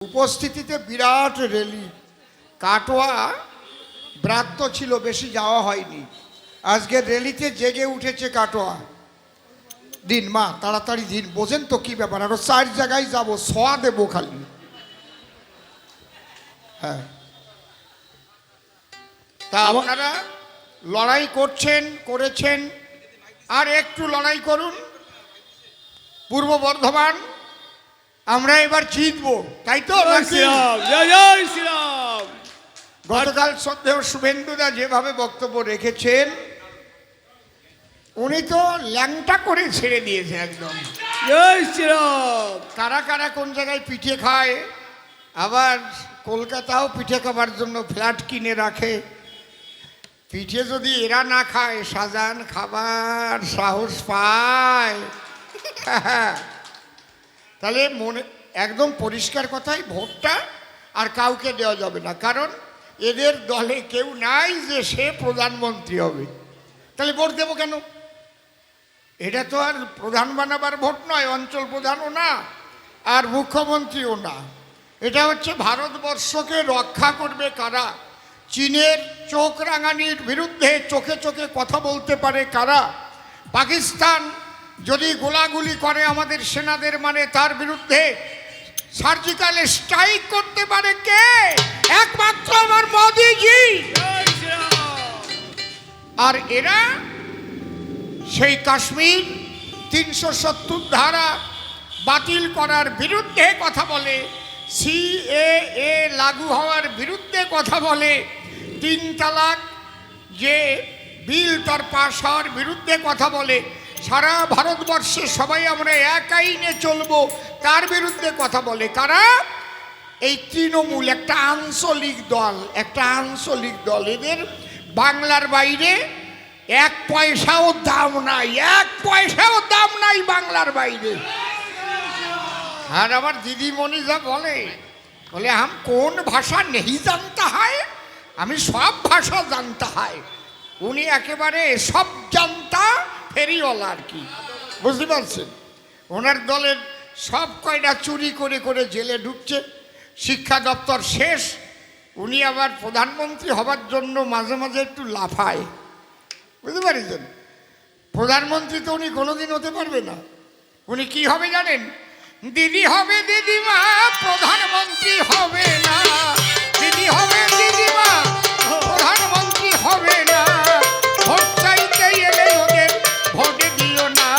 উপস্থিতিতে বিরাট র্যালি। কাটোয়া ব্রাত্য ছিল, বেশি যাওয়া হয়নি। আজকে র্যালিতে জেগে উঠেছে কাটোয়া। দিন মা, তাড়াতাড়ি দিন, বোঝেন তো কি ব্যাপার। আরো 4 জায়গায় যাবো, সোয়া দেবো খালি। হ্যাঁ, তা আপনারা লড়াই করছেন, করেছেন, আর একটু লড়াই করুন। পূর্ব বর্ধমান আমরা এবার জিতবো, তাই তো? গতকাল শ্রদ্ধেয় শুভেন্দুদা যেভাবে বক্তব্য রেখেছেন, উনি তো ল্যাংটা করে ছেড়ে দিয়েছে একদম। কারা কারা কোন জায়গায় পিঠে খায়, আবার কলকাতাও পিঠে খাবার জন্য ফ্ল্যাট কিনে রাখে। পিঠে যদি এরা না খায়, শাহজাহান খাবার সাহস পায়? তাহলে মনে একদম পরিষ্কার কথাই, ভোটটা আর কাউকে দেওয়া যাবে না, কারণ এদের দলে কেউ নাই যে সে প্রধানমন্ত্রী হবে। তাহলে ভোট দেবো কেন? এটা তো আর প্রধান বানাবার ভোট নয়, অঞ্চল প্রধানও না, আর মুখ্যমন্ত্রীও না। এটা হচ্ছে ভারতবর্ষকে রক্ষা করবে কারা, চীনের চোখ রাঙানির বিরুদ্ধে চোখে চোখে কথা বলতে পারে কারা, পাকিস্তান যদি গোলাগুলি করে আমাদের সেনাদের, মানে তার বিরুদ্ধে সার্জিক্যাল স্ট্রাইক করতে পারে কে? একমাত্র আমার মোদিজি। আর এরা সেই কাশ্মীর 370 ধারা বাতিল করার বিরুদ্ধে কথা বলে, সিএএ লাগু হওয়ার বিরুদ্ধে কথা বলে, 3 তালাক যে বিল তার পাশ হওয়ার বিরুদ্ধে কথা বলে। সারা ভারতবর্ষে সবাই আমরা এক আইনে চলবো তার বিরুদ্ধে কথা বলে কারা? এই তৃণমূল, একটা আঞ্চলিক দল, একটা আঞ্চলিক দল। এদের বাংলার বাইরে 1 পয়সাও দাম নাই, 1 পয়সাও দাম নাই বাংলার বাইরে। আর আমার দিদিমণি যা বলে হাম কোন ভাষা নেই জানতা হয়, আমি সব ভাষা জানতা হয়। উনি একেবারে সব জানতা ফেরিওয়ালা আর কি, বুঝতে পারছেন? ওনার দলের সব কয়টা চুরি করে করে জেলে ঢুকছে, শিক্ষা দপ্তর শেষ। উনি আবার প্রধানমন্ত্রী হবার জন্য মাঝে মাঝে একটু লাফায়, বুঝতে পারছেন? প্রধানমন্ত্রী তো উনি কোনোদিন হতে পারবে না। উনি কি হবে জানেন? দিদি হবে দিদিমা, প্রধানমন্ত্রী হবে না। দিদি হবে দিদিমা, প্রধানমন্ত্রী হবে না। ভোট চাইতে এলে ওদের ভোটে দিও না।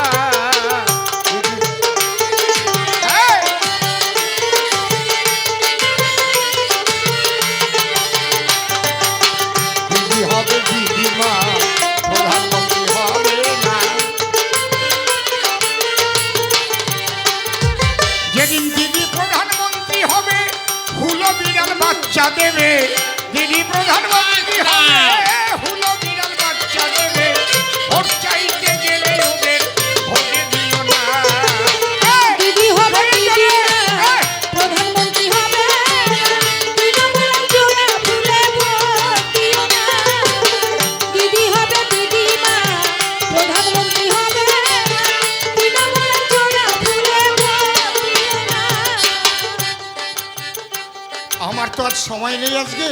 দিদি হবে দিদিমা, প্রধানমন্ত্রী হবে না। যেদিন দিদি প্রধানমন্ত্রী হবে, হুলো বিড়াল বাচ্চা দেবে। দিদি প্রধানমন্ত্রী হবে, হুলো বিড়াল বাচ্চা দেবে। ভোট চাইতে গেলে ওদের ভোটে দিও না। দিদি হবে দিদিমা, প্রধানমন্ত্রী হবে। তৃণমূল জোড়া ফুলে ভোট দিও না। দিদি হবে দিদিমা, প্রধানমন্ত্রী হবে। তৃণমূল জোড়া ফুলে ভোট দিও না। আমার তো আর সময় নেই আজকে,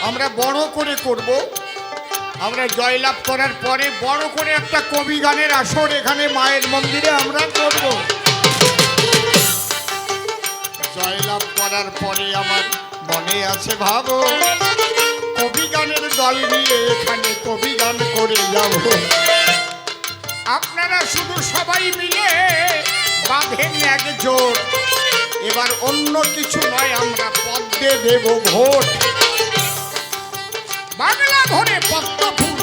আমরা বড় করে করব। আমরা জয়লাভ করার পরে বড় করে একটা কবি গানের আসর এখানে মায়ের মন্দিরে আমরা করব। জয়লাভ করার পরে আমার মনে আছে ভাবো, কবি গানের দল নিয়ে এখানে কবি গান করে যাব। আপনারা শুধু সবাই মিলে বাঁধেন একজোট। এবার অন্য কিছু নয়, আমরা পদ্মে দেব ভোট। বাংলা ভরে পদ্ম ফুল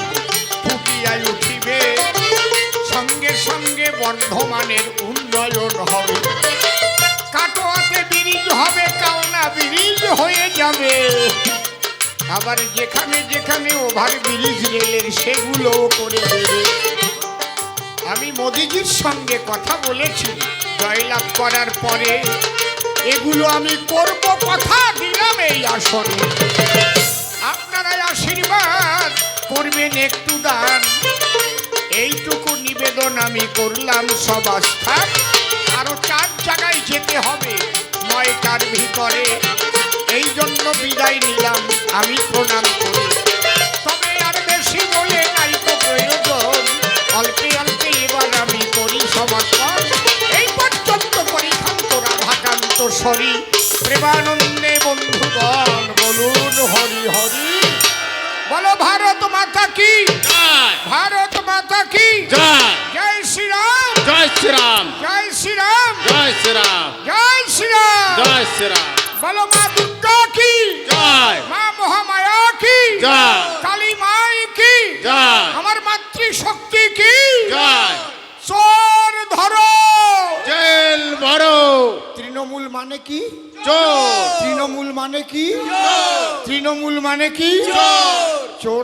ফুটিয়ায় উঠিবে, সঙ্গে সঙ্গে বর্ধমানের উন্নয়ন হবে। কাটোয়াতে ব্রিজ হবে, কালনা ব্রিজ হয়ে যাবে। আবার যেখানে যেখানে ওভার ব্রিজ রেলের সেগুলোও করে দেবে। আমি মোদিজির সঙ্গে কথা বলেছি, জয়লাভ করার পরে এগুলো আমি করব, কথা দিলাম এই আসরে। আপনারা আশীর্বাদ করবেন, একটু দান, এইটুকু নিবেদন আমি করলাম সব আস্থা। আরো 4 জায়গায় যেতে হবে, হয় তার ভিতরে। এই জন্য বিদায় নিলাম আমি প্রণাম করি। তবে আর বেশি বলে নাই তো প্রয়োজন, অল্পে অল্পে এবার আমি করি সমর্পণ। এই পর্যন্ত করি খান্তরা ভাকান্ত সরি, প্রেমানন্দে বন্ধুগণ বলুন হরি হরি। বলো ভারত মাতা কি, জয় ভারত মাতা কি, জয় জয় শ্রীরাম, জয় শ্রীরাম, জয় শ্রীরাম, জয় শ্রীরাম, জয় শ্রীরাম। জয় শ্রীরাম, বলো মা দুর্গা কি, জয় মা মহামায়া কি, জয় কালী মাই কি, জয় আমার মাতৃশক্তি কি, জয়। চোর ধরো। জেল বড় তৃণমূল মানে কি, চোর, তৃণমূল মানে কি, তৃণমূল মানে কি, চোর।